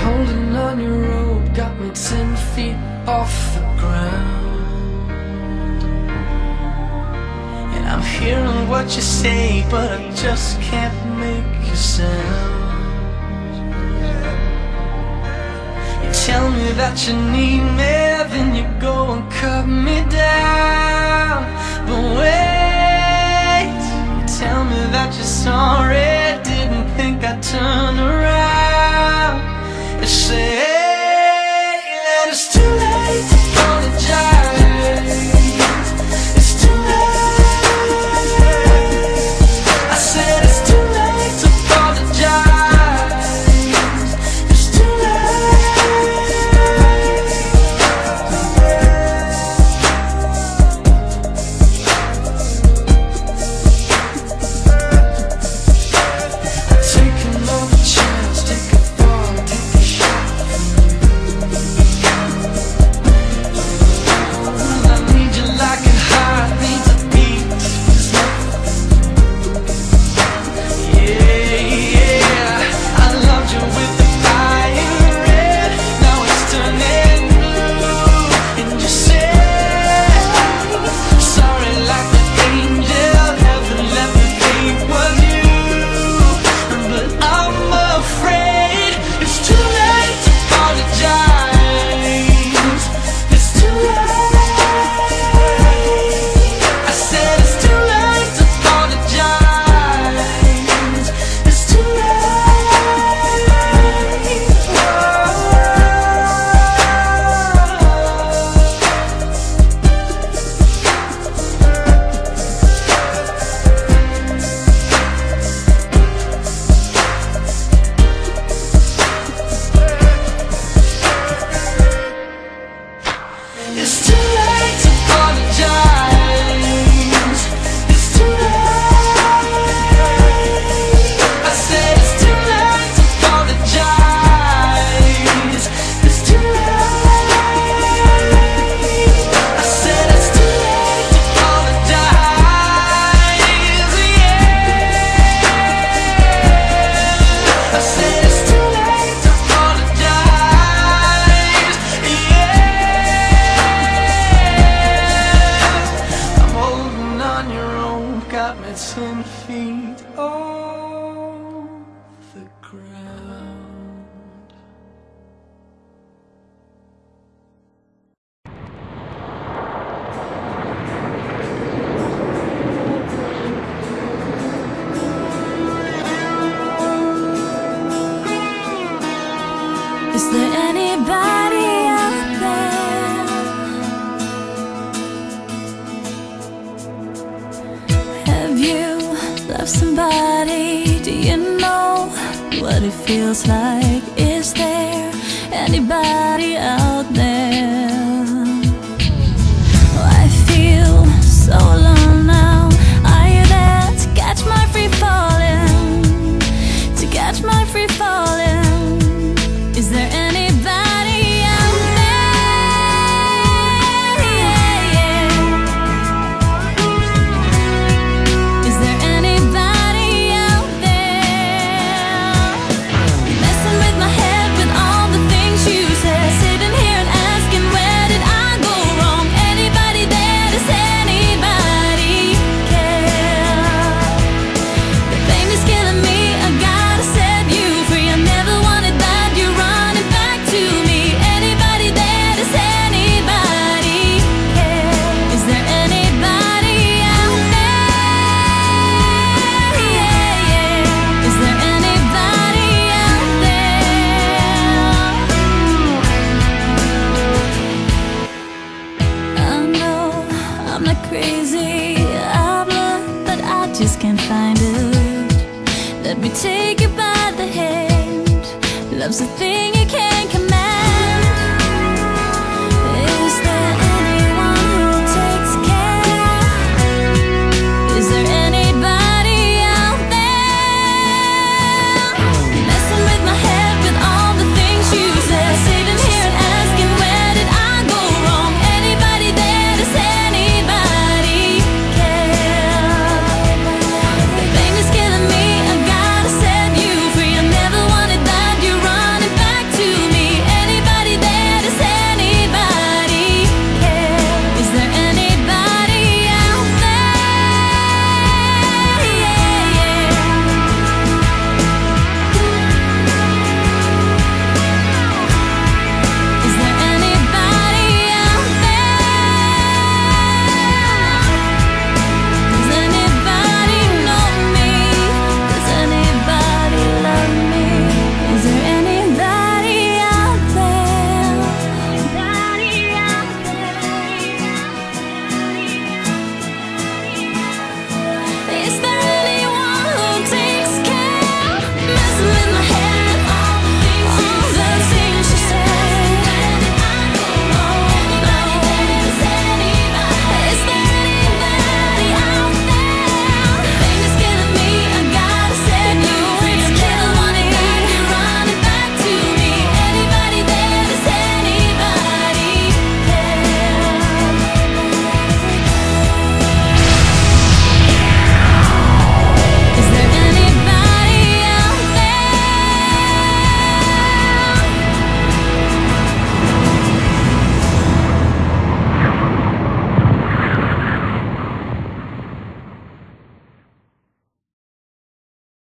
Holding on your rope got me 10 feet off the ground. And I'm hearing what you say, but I just can't make a sound. You tell me that you need me, then you go and cut me down. But wait, you tell me that you're sorry, didn't think I'd turn around and say that it's too late to apologize. It's too late. I said it's too late to apologize. It's too taking all the chance, take a fall, take a shot. I need you like a heart needs a beat. Yeah, yeah. I loved you with the fire red, now it's turning blue. And you say sorry like an angel, heaven let me think was you. But I'm afraid it's too late to apologize. It's too late. I said it's too late to apologize. It's too late. It's too late to apologize. It's too late. I said it's too late to apologize. It's too late. I said it's too late to apologize. Yeah. I said it's too late to apologize. Yeah. I'm holding on your rope, got me 10 feet off the ground. Is there anybody out there? Have you loved somebody? Do you know what it feels like? Is there anybody out there? Oh, I feel so alone now. Are you there to catch my free falling? To catch my free falling? Is there anybody out there? Yeah, yeah. Is there anybody out there? Messing with my head with all the things you said, sitting here and asking where did I go wrong? Anybody there? Does anybody care? The pain is killing me, I gotta set you free. I never wanted that, you're running back to me. Anybody there? Does anybody care? Is there anybody out there? Yeah, yeah. Is there anybody out there? I know I'm not crazy, I've looked, but I just can't find it. Let me take you by the hand. Love's a thing you can't